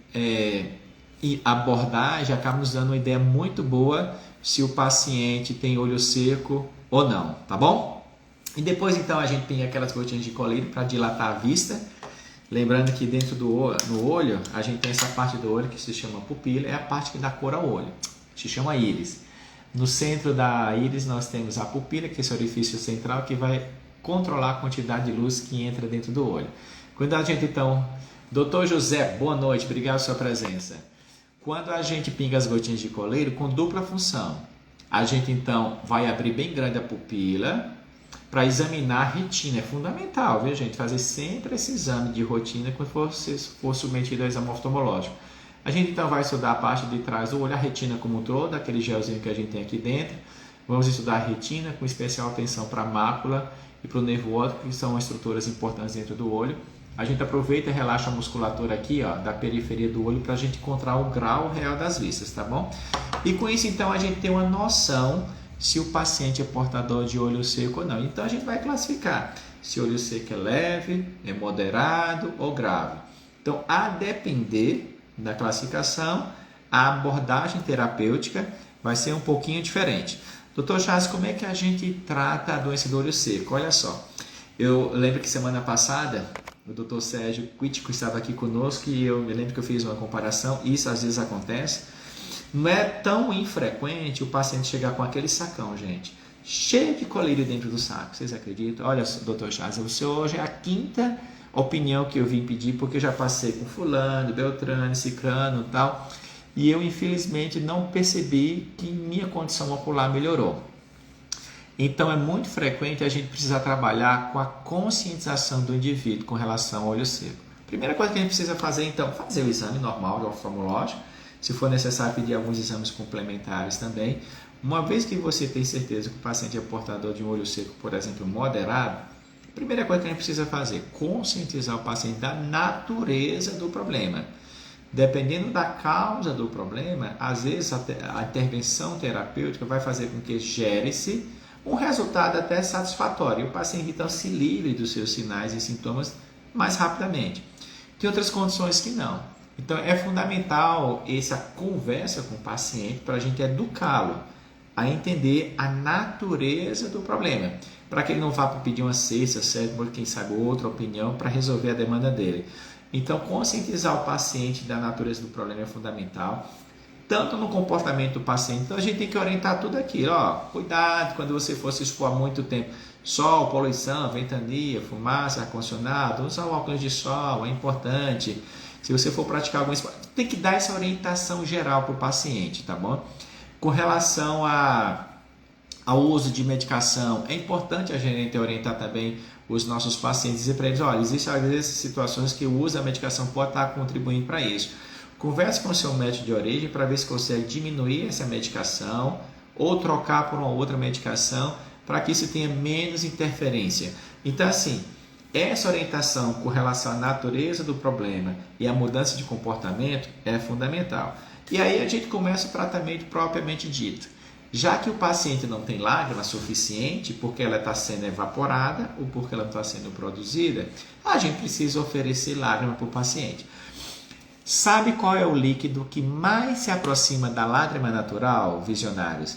abordagem acaba nos dando uma ideia muito boa se o paciente tem olho seco ou não, tá bom? E depois então a gente tem aquelas gotinhas de colírio para dilatar a vista. Lembrando que dentro no olho, a gente tem essa parte do olho que se chama pupila, é a parte que dá cor ao olho, se chama íris. No centro da íris nós temos a pupila, que é esse orifício central que vai controlar a quantidade de luz que entra dentro do olho. Quando a gente então... Doutor José, boa noite, obrigado pela sua presença. Quando a gente pinga as gotinhas de colírio com dupla função, a gente então vai abrir bem grande a pupila para examinar a retina. É fundamental, viu, gente? Fazer sempre esse exame de rotina quando for submetido ao exame oftalmológico. A gente então vai estudar a parte de trás do olho, a retina como um todo, aquele gelzinho que a gente tem aqui dentro. Vamos estudar a retina com especial atenção para a mácula e para o nervo óptico, que são estruturas importantes dentro do olho. A gente aproveita e relaxa a musculatura aqui, ó, da periferia do olho para a gente encontrar o grau real das vistas, tá bom? E com isso, então, a gente tem uma noção se o paciente é portador de olho seco ou não. Então, a gente vai classificar se o olho seco é leve, é moderado ou grave. Então, a depender da classificação, a abordagem terapêutica vai ser um pouquinho diferente. Doutor Charles, como é que a gente trata a doença do olho seco? Olha só, eu lembro que semana passada o Dr. Sérgio Quitico estava aqui conosco e eu me lembro que eu fiz uma comparação. Isso às vezes acontece. Não é tão infrequente o paciente chegar com aquele sacão, gente, cheio de colírio dentro do saco. Vocês acreditam? Olha, Dr. Charles, o senhor hoje é a quinta opinião que eu vim pedir, porque eu já passei com fulano, beltrano, cicrano e tal, e eu infelizmente não percebi que minha condição ocular melhorou. Então é muito frequente a gente precisar trabalhar com a conscientização do indivíduo com relação ao olho seco. Primeira coisa que a gente precisa fazer, então, fazer o exame normal de oftalmológico. Se for necessário, pedir alguns exames complementares também. Uma vez que você tem certeza que o paciente é portador de um olho seco, por exemplo, moderado, a primeira coisa que a gente precisa fazer é conscientizar o paciente da natureza do problema. Dependendo da causa do problema, às vezes a intervenção terapêutica vai fazer com que gere-se um resultado até satisfatório. O paciente então se livre dos seus sinais e sintomas mais rapidamente. Tem outras condições que não. Então é fundamental essa conversa com o paciente para a gente educá-lo a entender a natureza do problema, para que ele não vá pedir uma sexta, sétima, quem sabe outra opinião para resolver a demanda dele. Então conscientizar o paciente da natureza do problema é fundamental, tanto no comportamento do paciente. Então a gente tem que orientar tudo aquilo, ó, cuidado quando você for se expor há muito tempo, sol, poluição, ventania, fumaça, ar-condicionado, usar o óculos de sol é importante. Se você for praticar algum esporte, tem que dar essa orientação geral para o paciente, tá bom? Com relação ao uso de medicação, é importante a gente orientar também os nossos pacientes, dizer para eles, olha, existem às vezes situações que o uso da medicação pode estar contribuindo para isso. Converse com o seu médico de origem para ver se consegue diminuir essa medicação ou trocar por uma outra medicação para que isso tenha menos interferência. Então, assim, essa orientação com relação à natureza do problema e à mudança de comportamento é fundamental. E aí a gente começa o tratamento propriamente dito. Já que o paciente não tem lágrima suficiente, porque ela está sendo evaporada ou porque ela não está sendo produzida, a gente precisa oferecer lágrima para o paciente. Sabe qual é o líquido que mais se aproxima da lágrima natural, visionários?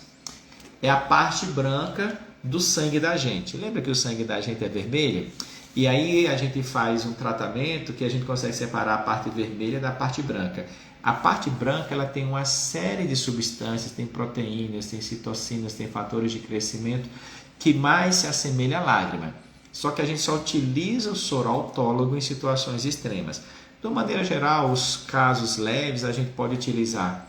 É a parte branca do sangue da gente. Lembra que o sangue da gente é vermelho? E aí a gente faz um tratamento que a gente consegue separar a parte vermelha da parte branca. A parte branca ela tem uma série de substâncias, tem proteínas, tem citocinas, tem fatores de crescimento que mais se assemelha à lágrima. Só que a gente só utiliza o soro autólogo em situações extremas. De uma maneira geral, os casos leves, a gente pode utilizar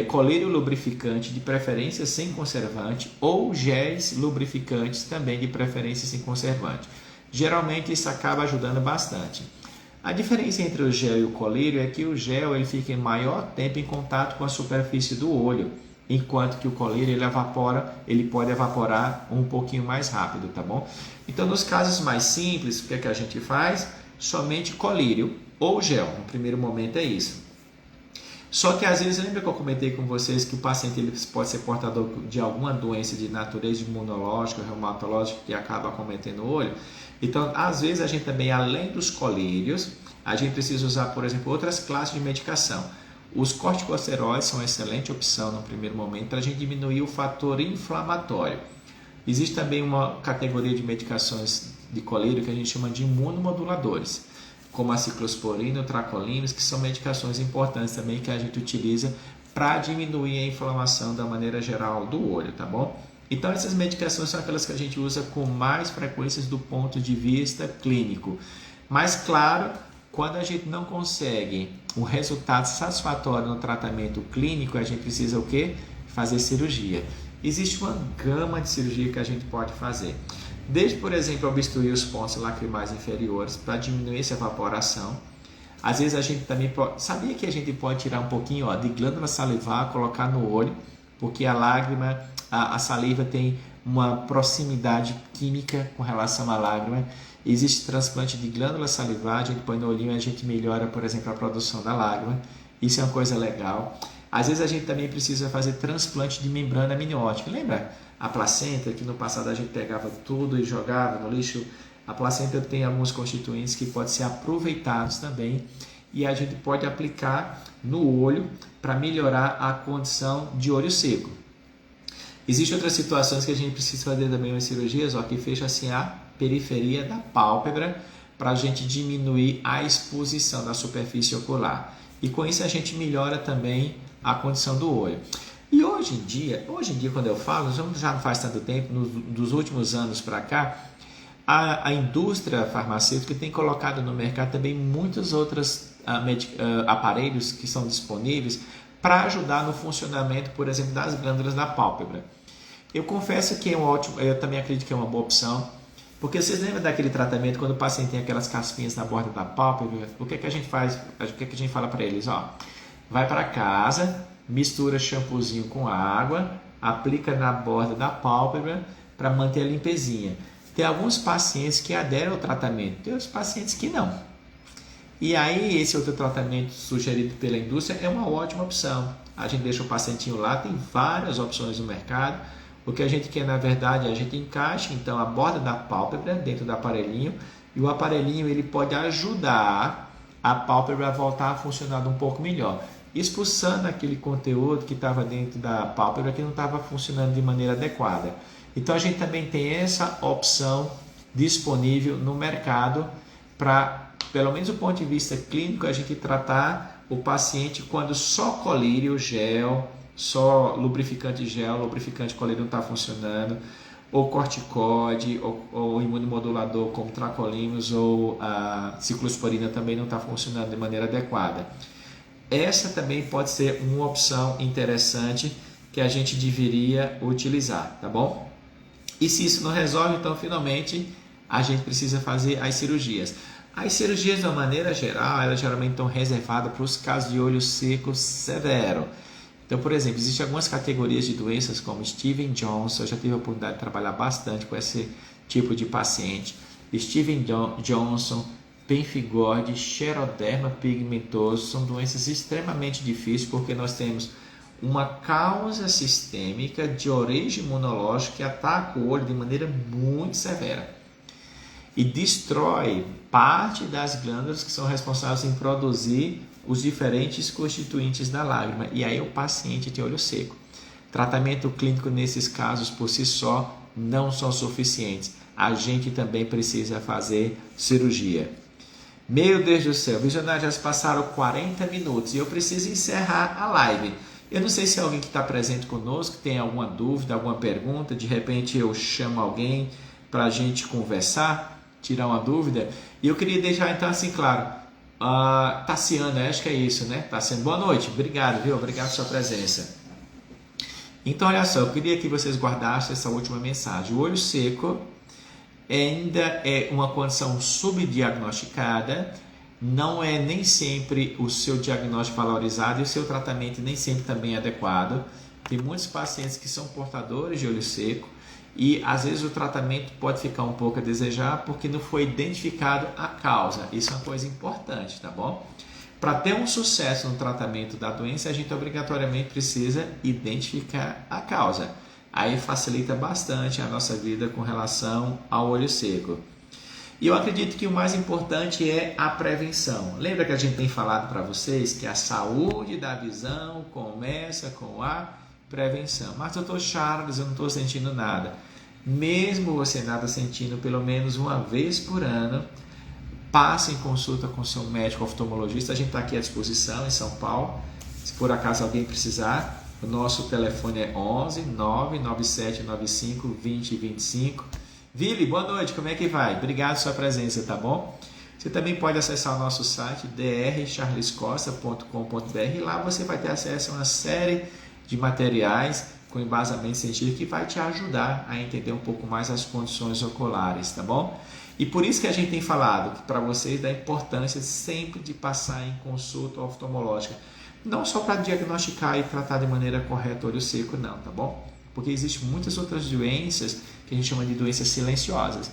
colírio lubrificante, de preferência sem conservante, ou géis lubrificantes, também de preferência sem conservante. Geralmente isso acaba ajudando bastante. A diferença entre o gel e o colírio é que o gel ele fica em maior tempo em contato com a superfície do olho, enquanto que o colírio ele pode evaporar um pouquinho mais rápido, tá bom? Então, nos casos mais simples, o que é que a gente faz? Somente colírio ou gel, no primeiro momento é isso. Só que às vezes, lembra que eu comentei com vocês que o paciente ele pode ser portador de alguma doença de natureza imunológica, reumatológica, que acaba acometendo o olho? Então, às vezes a gente também, além dos colírios, a gente precisa usar, por exemplo, outras classes de medicação. Os corticosteroides são uma excelente opção no primeiro momento para a gente diminuir o fator inflamatório. Existe também uma categoria de medicações de colírio que a gente chama de imunomoduladores. como a ciclosporina, o tracolimus, que são medicações importantes também que a gente utiliza para diminuir a inflamação da maneira geral do olho, tá bom? Então essas medicações são aquelas que a gente usa com mais frequências do ponto de vista clínico. Mas claro, quando a gente não consegue um resultado satisfatório no tratamento clínico, a gente precisa o quê? Fazer cirurgia. Existe uma gama de cirurgia que a gente pode fazer. Desde, por exemplo, obstruir os pontos lacrimais inferiores para diminuir essa evaporação. Às vezes a gente também pode... Sabia que a gente pode tirar um pouquinho de glândula salivar, colocar no olho, porque a lágrima, a saliva tem uma proximidade química com relação à lágrima. Existe transplante de glândula salivar, a gente põe no olhinho e a gente melhora, por exemplo, a produção da lágrima. Isso é uma coisa legal. Às vezes a gente também precisa fazer transplante de membrana amniótica. Lembra a placenta, que no passado a gente pegava tudo e jogava no lixo? A placenta tem alguns constituintes que podem ser aproveitados também e a gente pode aplicar no olho para melhorar a condição de olho seco. Existem outras situações que a gente precisa fazer também umas cirurgias, que fecha assim a periferia da pálpebra para a gente diminuir a exposição da superfície ocular. E com isso a gente melhora também a condição do olho. E hoje em dia quando eu falo, já não faz tanto tempo, dos últimos anos para cá, a indústria farmacêutica tem colocado no mercado também muitos outros aparelhos que são disponíveis para ajudar no funcionamento, por exemplo, das glândulas da pálpebra. Eu confesso que é um ótimo, eu também acredito que é uma boa opção, porque vocês lembram daquele tratamento quando o paciente tem aquelas caspinhas na borda da pálpebra? O que é que a gente faz? O que é que a gente fala para eles? Vai para casa, mistura shampoozinho com água, aplica na borda da pálpebra para manter a limpezinha. Tem alguns pacientes que aderem ao tratamento, tem outros pacientes que não. E aí esse outro tratamento sugerido pela indústria é uma ótima opção. A gente deixa o pacientinho lá, tem várias opções no mercado. O que a gente quer, na verdade, a gente encaixa então a borda da pálpebra dentro do aparelhinho e o aparelhinho ele pode ajudar a pálpebra a voltar a funcionar um pouco melhor, expulsando aquele conteúdo que estava dentro da pálpebra que não estava funcionando de maneira adequada. Então a gente também tem essa opção disponível no mercado para, pelo menos do ponto de vista clínico, a gente tratar o paciente quando só colírio gel, só lubrificante gel, lubrificante colírio não está funcionando, ou corticóide, ou imunomodulador como tracolimus ou a ciclosporina também não está funcionando de maneira adequada. Essa também pode ser uma opção interessante que a gente deveria utilizar, tá bom? E se isso não resolve, então finalmente a gente precisa fazer as cirurgias. As cirurgias, de uma maneira geral, elas geralmente estão reservadas para os casos de olho seco severo. Então, por exemplo, existem algumas categorias de doenças como Steven Johnson, eu já tive a oportunidade de trabalhar bastante com esse tipo de paciente. Steven Johnson, pemphigoide, xeroderma pigmentoso, são doenças extremamente difíceis porque nós temos uma causa sistêmica de origem imunológica que ataca o olho de maneira muito severa e destrói parte das glândulas que são responsáveis em produzir os diferentes constituintes da lágrima, e aí o paciente tem olho seco. Tratamento clínico nesses casos por si só não são suficientes. A gente também precisa fazer cirurgia. Meu Deus do céu, visionários, já se passaram 40 minutos e eu preciso encerrar a live. Eu não sei se alguém que está presente conosco tem alguma dúvida, alguma pergunta, de repente eu chamo alguém para a gente conversar, tirar uma dúvida. E eu queria deixar então assim claro, Tassiana, acho que é isso, né? Tassiana, boa noite, obrigado, viu? Obrigado pela sua presença. Então, olha só, eu queria que vocês guardassem essa última mensagem. O olho seco ainda é uma condição subdiagnosticada, não é nem sempre o seu diagnóstico valorizado e o seu tratamento nem sempre também é adequado. Tem muitos pacientes que são portadores de olho seco e às vezes o tratamento pode ficar um pouco a desejar porque não foi identificado a causa. Isso é uma coisa importante, tá bom? Para ter um sucesso no tratamento da doença, a gente obrigatoriamente precisa identificar a causa. Aí facilita bastante a nossa vida com relação ao olho seco. E eu acredito que o mais importante é a prevenção. Lembra que a gente tem falado para vocês que a saúde da visão começa com a prevenção. Mas doutor Charles, eu não estou sentindo nada. Mesmo você nada sentindo pelo menos uma vez por ano, passe em consulta com seu médico oftalmologista. A gente está aqui à disposição em São Paulo. Se por acaso alguém precisar, o nosso telefone é 11 99795 2025. Vili, boa noite, como é que vai? Obrigado pela sua presença, tá bom? Você também pode acessar o nosso site drcharlescosta.com.br e lá você vai ter acesso a uma série de materiais com embasamento científico que vai te ajudar a entender um pouco mais as condições oculares, tá bom? E por isso que a gente tem falado para vocês da importância sempre de passar em consulta oftalmológica, não só para diagnosticar e tratar de maneira correta o olho seco, não, tá bom? Porque existem muitas outras doenças que a gente chama de doenças silenciosas.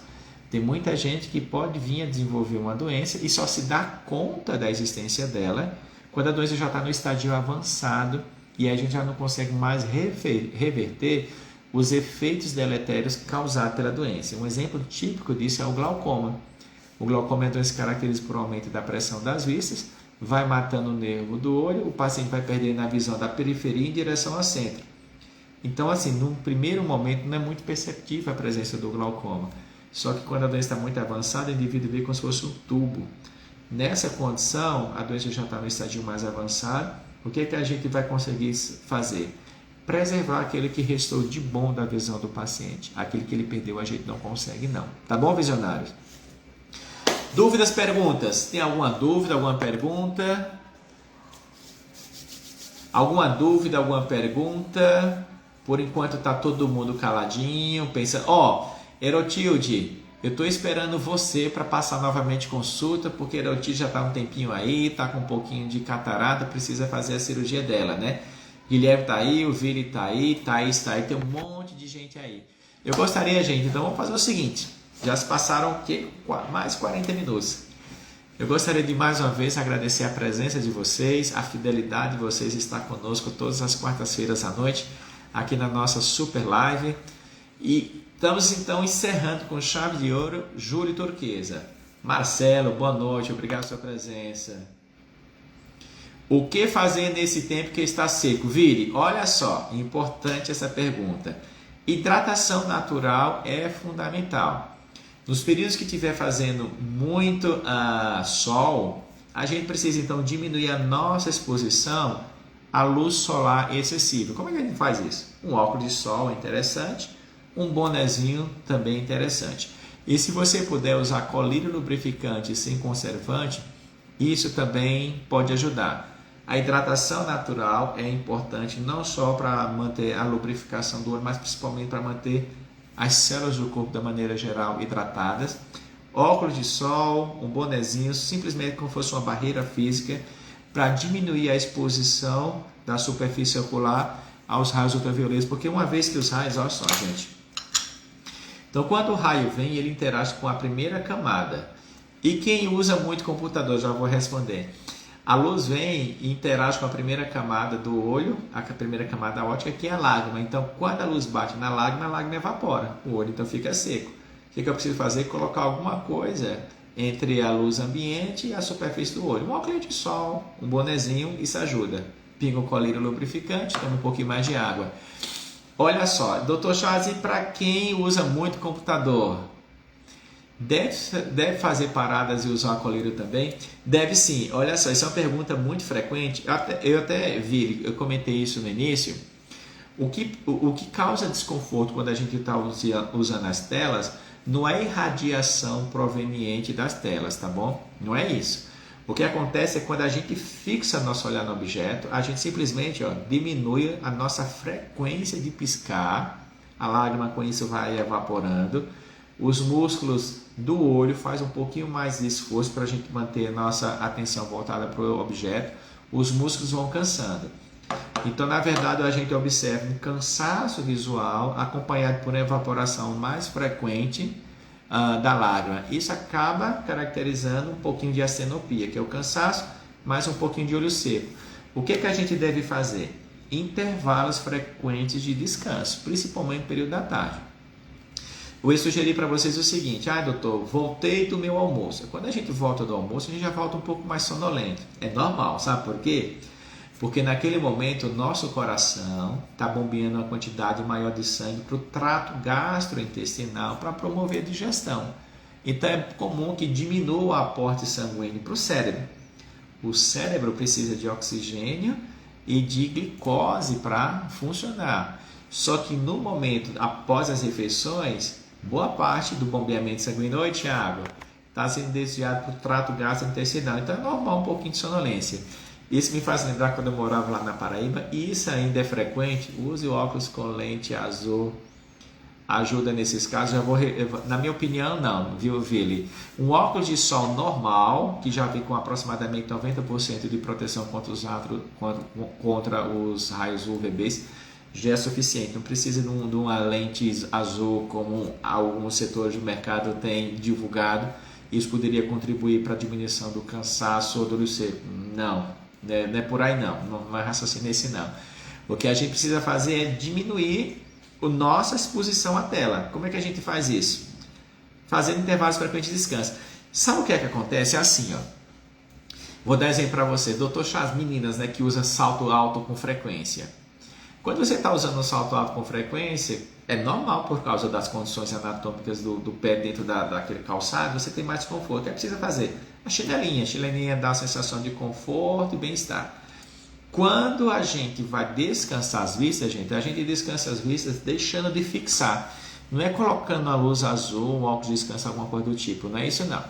Tem muita gente que pode vir a desenvolver uma doença e só se dá conta da existência dela quando a doença já está no estágio avançado e a gente já não consegue mais reverter os efeitos deletérios causados pela doença. Um exemplo típico disso é o glaucoma. O glaucoma é uma doença caracterizada por aumento da pressão das vistas, vai matando o nervo do olho, o paciente vai perdendo a visão da periferia em direção ao centro. Então, assim, num primeiro momento não é muito perceptível a presença do glaucoma. Só que quando a doença está muito avançada, o indivíduo vê como se fosse um tubo. Nessa condição, a doença já está no estágio mais avançado. O que a gente vai conseguir fazer? Preservar aquele que restou de bom da visão do paciente. Aquele que ele perdeu, a gente não consegue não. Tá bom, visionários? Dúvidas, perguntas? Tem alguma dúvida, alguma pergunta? Alguma dúvida, alguma pergunta? Por enquanto está todo mundo caladinho, pensa... Erotilde, eu estou esperando você para passar novamente consulta, porque a Erotilde já está um tempinho aí, está com um pouquinho de catarata, precisa fazer a cirurgia dela, né? Guilherme está aí, o Vili está aí, Thaís está aí, tem um monte de gente aí. Eu gostaria, gente, então vamos fazer o seguinte, já se passaram o quê? Mais 40 minutos. Eu gostaria de mais uma vez agradecer a presença de vocês, a fidelidade de vocês estar conosco todas as quartas-feiras à noite, aqui na nossa super live. E estamos então encerrando com chave de ouro, Júlio Turquesa. Marcelo, boa noite, obrigado pela sua presença. O que fazer nesse tempo que está seco? Vire, olha só, importante essa pergunta. Hidratação natural é fundamental. Nos períodos que estiver fazendo muito sol, a gente precisa então diminuir a nossa exposição à luz solar excessiva. Como é que a gente faz isso? Um óculos de sol é interessante. Um bonezinho também é interessante. E se você puder usar colírio lubrificante sem conservante, isso também pode ajudar. A hidratação natural é importante não só para manter a lubrificação do olho, mas principalmente para manter as células do corpo da maneira geral hidratadas. Óculos de sol, um bonezinho, simplesmente como fosse uma barreira física para diminuir a exposição da superfície ocular aos raios ultravioletos, porque uma vez que os raios, olha só, gente. Então, quando o raio vem, ele interage com a primeira camada. E quem usa muito computador, já vou responder. A luz vem e interage com a primeira camada do olho, a primeira camada óptica, que é a lágrima. Então, quando a luz bate na lágrima, a lágrima evapora. O olho, então, fica seco. O que eu preciso fazer? Colocar alguma coisa entre a luz ambiente e a superfície do olho. Um óculos de sol, um bonezinho, isso ajuda. Pinga o colírio lubrificante, toma um pouquinho mais de água. Olha só, Dr. Charles, e para quem usa muito computador, deve fazer paradas e usar colírio também? Deve sim. Olha só, isso é uma pergunta muito frequente. Eu até vi, eu comentei isso no início. O que causa desconforto quando a gente está usando as telas não é irradiação proveniente das telas, tá bom? Não é isso. O que acontece é quando a gente fixa nosso olhar no objeto, a gente simplesmente diminui a nossa frequência de piscar, a lágrima com isso vai evaporando, os músculos do olho fazem um pouquinho mais de esforço para a gente manter a nossa atenção voltada para o objeto, os músculos vão cansando. Então, na verdade, a gente observa um cansaço visual acompanhado por uma evaporação mais frequente da lágrima. Isso acaba caracterizando um pouquinho de astenopia, que é o cansaço, mais um pouquinho de olho seco. O que a gente deve fazer? Intervalos frequentes de descanso, principalmente no período da tarde. Eu ia sugerir para vocês o seguinte: doutor, voltei do meu almoço. Quando a gente volta do almoço, a gente já volta um pouco mais sonolento. É normal, sabe por quê? Porque naquele momento o nosso coração está bombeando uma quantidade maior de sangue para o trato gastrointestinal para promover a digestão. Então é comum que diminua o aporte sanguíneo para o cérebro. O cérebro precisa de oxigênio e de glicose para funcionar. Só que no momento, após as refeições, boa parte do bombeamento sanguíneo, oi Thiago, está sendo desviado para o trato gastrointestinal. Então é normal um pouquinho de sonolência. Isso me faz lembrar quando eu morava lá na Paraíba, e isso ainda é frequente. Use óculos com lente azul. Ajuda nesses casos. Na minha opinião, não, viu, Vili? Um óculos de sol normal, que já vem com aproximadamente 90% de proteção contra os raios UVBs, já é suficiente. Não precisa de uma lente azul como alguns setores do mercado têm divulgado. Isso poderia contribuir para a diminuição do cansaço ou do olho seco. Não é por aí não é raciocínio esse não. O que a gente precisa fazer é diminuir a nossa exposição à tela. Como é que a gente faz isso? Fazendo intervalos frequentes de descanso. Sabe o que é que acontece? É assim, ó. Vou dar exemplo para você. Dr. Chá, meninas, né, que usa salto alto com frequência. Quando você está usando um salto alto com frequência, é normal por causa das condições anatômicas do pé dentro daquele calçado, você tem mais desconforto. O que é que precisa fazer? A chinelinha dá a sensação de conforto e bem-estar. Quando a gente vai descansar as vistas, a gente descansa as vistas deixando de fixar. Não é colocando a luz azul, um óculos de descanso, alguma coisa do tipo. Não é isso não.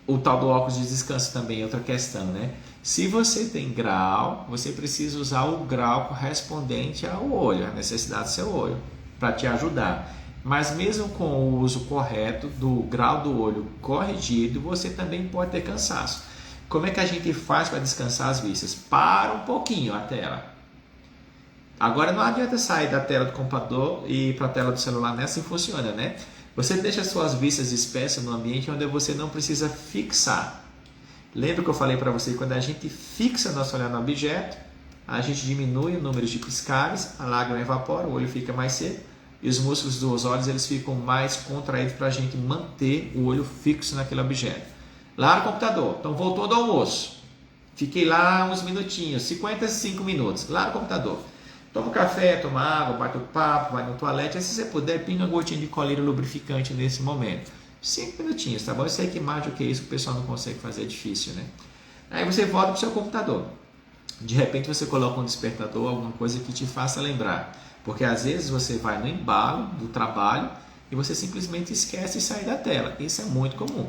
O tal do óculos de descanso também é outra questão, né? Se você tem grau, você precisa usar o grau correspondente ao olho, à necessidade do seu olho, para te ajudar. Mas mesmo com o uso correto do grau do olho corrigido, você também pode ter cansaço. Como é que a gente faz para descansar as vistas? Para um pouquinho a tela. Agora não adianta sair da tela do computador e ir para a tela do celular, né? Assim funciona, né? Você deixa suas vistas dispersas no ambiente onde você não precisa fixar. Lembra que eu falei para você que quando a gente fixa nosso olhar no objeto, a gente diminui o número de piscares, a lágrima evapora, o olho fica mais seco e os músculos dos olhos eles ficam mais contraídos para a gente manter o olho fixo naquele objeto. Lá no computador, então voltou do almoço, fiquei lá uns minutinhos, 55 minutos, lá no computador. Toma um café, toma água, bate o papo, vai no toalete, aí se você puder, pinga uma gotinha de colírio lubrificante nesse momento. 5 minutinhos, tá bom? Eu sei que mais do que isso o pessoal não consegue fazer, é difícil, né? Aí você volta para o seu computador. De repente você coloca um despertador, alguma coisa que te faça lembrar. Porque às vezes você vai no embalo do trabalho e você simplesmente esquece de sair da tela. Isso é muito comum.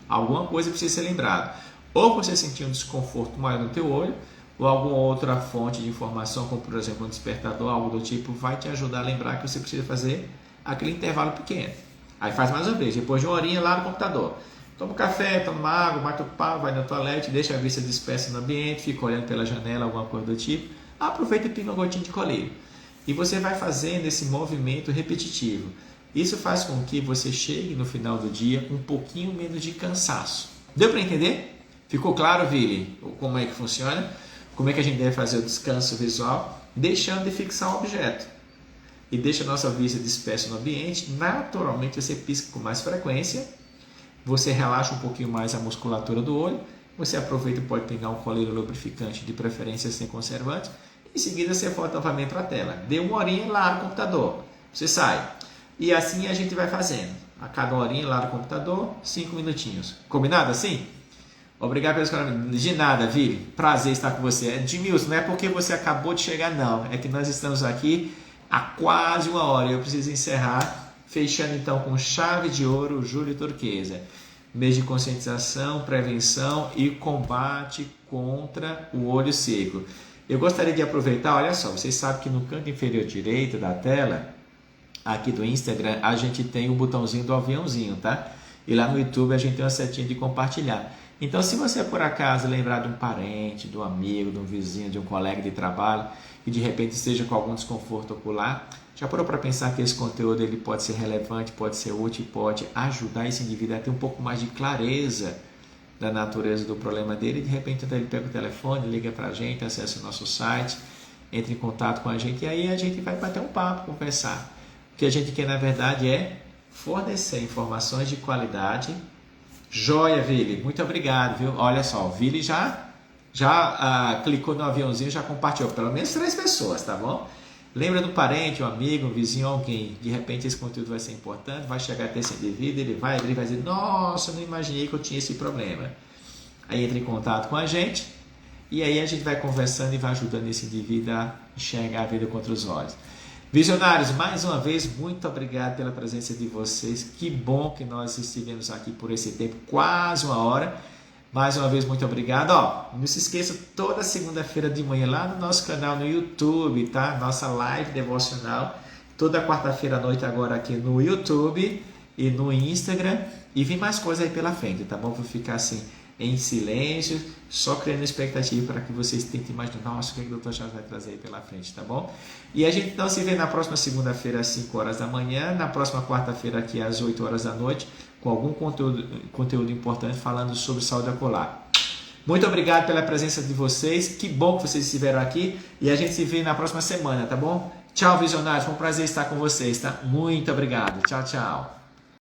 Alguma coisa precisa ser lembrada. Ou você sentir um desconforto maior no teu olho, ou alguma outra fonte de informação, como por exemplo um despertador, algo do tipo, vai te ajudar a lembrar que você precisa fazer aquele intervalo pequeno. Aí faz mais uma vez, depois de uma horinha lá no computador. Toma um café, toma água, bate o papo, vai na toalete, deixa a vista dispersa no ambiente, fica olhando pela janela, alguma coisa do tipo. Aproveita e pinga uma gotinha de colírio. E você vai fazendo esse movimento repetitivo. Isso faz com que você chegue no final do dia com um pouquinho menos de cansaço. Deu para entender? Ficou claro, Vili, como é que funciona? Como é que a gente deve fazer o descanso visual? Deixando de fixar um objeto. E deixa a nossa vista dispersa no ambiente. Naturalmente você pisca com mais frequência. Você relaxa um pouquinho mais a musculatura do olho. Você aproveita e pode pegar um colírio lubrificante, de preferência sem conservante. Em seguida você volta novamente para a tela. Dê uma horinha lá no computador. Você sai. E assim a gente vai fazendo. A cada horinha lá no computador, 5 minutinhos. Combinado assim? Obrigado pelo esclarecimento. De nada, Vili. Prazer estar com você. Edmilson, não é porque você acabou de chegar, não. É que nós estamos aqui há quase uma hora. Eu preciso encerrar, fechando então com chave de ouro, Júlio Turquesa. Mês de conscientização, prevenção e combate contra o olho seco. Eu gostaria de aproveitar, olha só, vocês sabem que no canto inferior direito da tela, aqui do Instagram, a gente tem o botãozinho do aviãozinho, tá? E lá no YouTube a gente tem uma setinha de compartilhar. Então, se você por acaso lembrar de um parente, de um amigo, de um vizinho, de um colega de trabalho e de repente esteja com algum desconforto ocular, já parou para pensar que esse conteúdo ele pode ser relevante, pode ser útil, pode ajudar esse indivíduo a ter um pouco mais de clareza da natureza do problema dele e de repente ele pega o telefone, liga para a gente, acessa o nosso site, entra em contato com a gente e aí a gente vai bater um papo, conversar. O que a gente quer na verdade é fornecer informações de qualidade. Joia, Vili, muito obrigado, viu? Olha só, o Vili já clicou no aviãozinho, já compartilhou, pelo menos 3 pessoas, tá bom? Lembra do parente, um amigo, um vizinho, alguém. De repente esse conteúdo vai ser importante, vai chegar até esse indivíduo, ele vai abrir e vai dizer, nossa, eu não imaginei que eu tinha esse problema. Aí entra em contato com a gente e aí a gente vai conversando e vai ajudando esse indivíduo a enxergar a vida com outros olhos. Visionários, mais uma vez, muito obrigado pela presença de vocês. Que bom que nós estivemos aqui por esse tempo, quase uma hora. Mais uma vez, muito obrigado. Ó, não se esqueça, toda segunda-feira de manhã lá no nosso canal no YouTube, tá? Nossa live devocional. Toda quarta-feira à noite agora aqui no YouTube e no Instagram. E vem mais coisa aí pela frente, tá bom? Vou ficar assim em silêncio, só criando expectativa para que vocês tentem imaginar, nossa, o que o Dr. Charles vai trazer aí pela frente, tá bom? E a gente então se vê na próxima segunda-feira às 5 horas da manhã, na próxima quarta-feira aqui às 8 horas da noite, com algum conteúdo importante falando sobre saúde ocular. Muito obrigado pela presença de vocês, que bom que vocês estiveram aqui e a gente se vê na próxima semana, tá bom? Tchau, visionários, foi um prazer estar com vocês, tá? Muito obrigado, tchau, tchau.